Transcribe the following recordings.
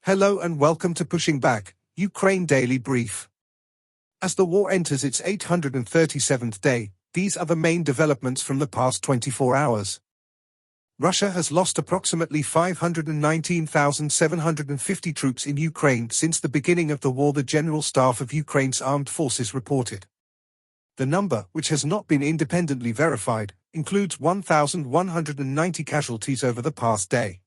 Hello and welcome to Pushing Back, Ukraine Daily Brief. As the war enters its 837th day, these are the main developments from the past 24 hours. Russia has lost approximately 519,750 troops in Ukraine since the beginning of the war, the General Staff of Ukraine's armed forces reported. The number, which has not been independently verified, includes 1,190 casualties over the past day.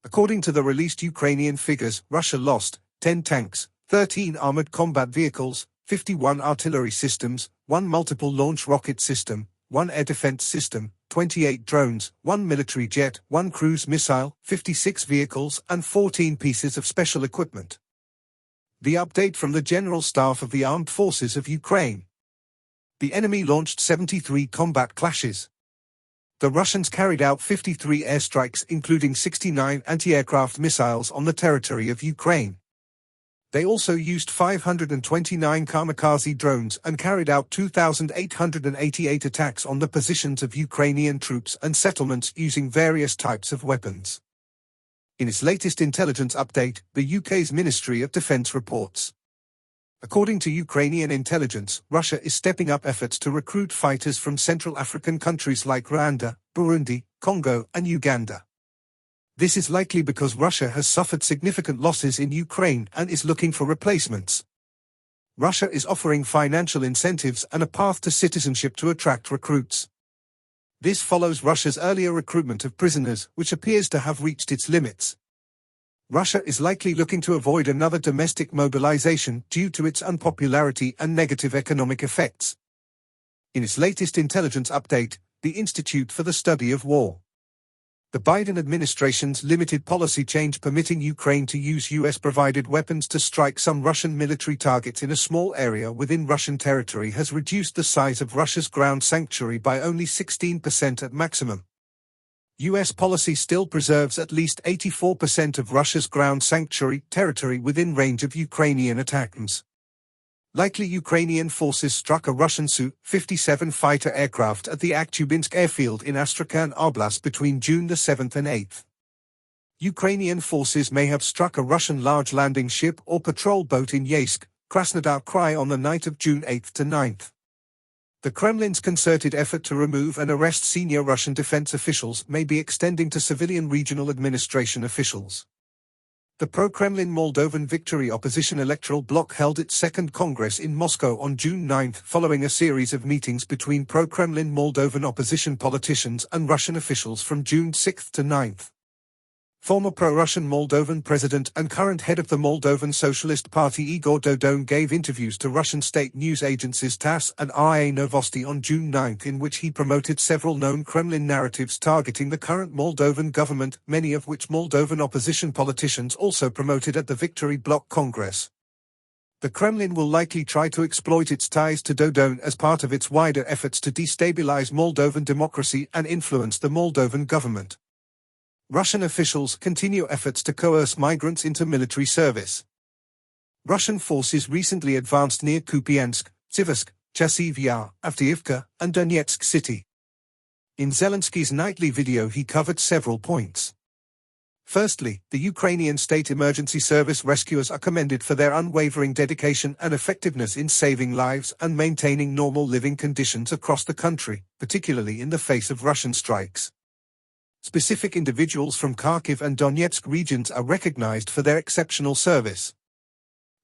According to the released Ukrainian figures, Russia lost 10 tanks, 13 armored combat vehicles, 51 artillery systems, 1 multiple launch rocket system, 1 air defense system, 28 drones, 1 military jet, 1 cruise missile, 56 vehicles, and 14 pieces of special equipment. The update from the General Staff of the Armed Forces of Ukraine. The enemy launched 73 combat clashes. The Russians carried out 53 airstrikes, including 69 anti-aircraft missiles on the territory of Ukraine. They also used 529 kamikaze drones and carried out 2,888 attacks on the positions of Ukrainian troops and settlements using various types of weapons. In its latest intelligence update, the UK's Ministry of Defence reports. According to Ukrainian intelligence, Russia is stepping up efforts to recruit fighters from Central African countries like Rwanda, Burundi, Congo, and Uganda. This is likely because Russia has suffered significant losses in Ukraine and is looking for replacements. Russia is offering financial incentives and a path to citizenship to attract recruits. This follows Russia's earlier recruitment of prisoners, which appears to have reached its limits. Russia is likely looking to avoid another domestic mobilization due to its unpopularity and negative economic effects. In its latest intelligence update, the Institute for the Study of War. The Biden administration's limited policy change permitting Ukraine to use US-provided weapons to strike some Russian military targets in a small area within Russian territory has reduced the size of Russia's ground sanctuary by only 16% at maximum. US policy still preserves at least 84% of Russia's ground sanctuary territory within range of Ukrainian attacks. Likely Ukrainian forces struck a Russian Su-57 fighter aircraft at the Akhtubinsk airfield in Astrakhan Oblast between June 7 and 8. Ukrainian forces may have struck a Russian large landing ship or patrol boat in Yeysk, Krasnodar Krai on the night of June 8 to 9. The Kremlin's concerted effort to remove and arrest senior Russian defense officials may be extending to civilian regional administration officials. The pro-Kremlin Moldovan Victory opposition electoral bloc held its second congress in Moscow on June 9 following a series of meetings between pro-Kremlin Moldovan opposition politicians and Russian officials from June 6 to 9. Former pro-Russian Moldovan president and current head of the Moldovan Socialist Party Igor Dodon gave interviews to Russian state news agencies TASS and RIA Novosti on June 9 in which he promoted several known Kremlin narratives targeting the current Moldovan government, many of which Moldovan opposition politicians also promoted at the Victory Bloc Congress. The Kremlin will likely try to exploit its ties to Dodon as part of its wider efforts to destabilize Moldovan democracy and influence the Moldovan government. Russian officials continue efforts to coerce migrants into military service. Russian forces recently advanced near Kupiansk, Siversk, Chasiv Yar, Avdiivka, and Donetsk City. In Zelensky's nightly video he covered several points. Firstly, the Ukrainian State Emergency Service rescuers are commended for their unwavering dedication and effectiveness in saving lives and maintaining normal living conditions across the country, particularly in the face of Russian strikes. Specific individuals from Kharkiv and Donetsk regions are recognized for their exceptional service.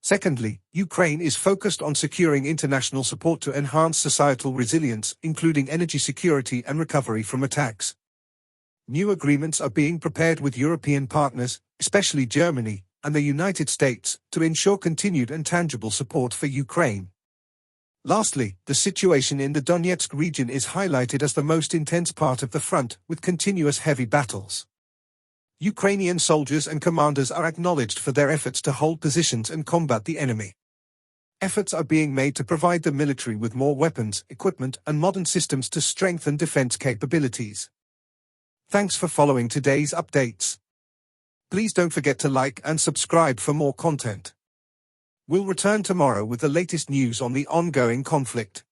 Secondly, Ukraine is focused on securing international support to enhance societal resilience, including energy security and recovery from attacks. New agreements are being prepared with European partners, especially Germany and the United States, to ensure continued and tangible support for Ukraine. Lastly, the situation in the Donetsk region is highlighted as the most intense part of the front, with continuous heavy battles. Ukrainian soldiers and commanders are acknowledged for their efforts to hold positions and combat the enemy. Efforts are being made to provide the military with more weapons, equipment, and modern systems to strengthen defense capabilities. Thanks for following today's updates. Please don't forget to like and subscribe for more content. We'll return tomorrow with the latest news on the ongoing conflict.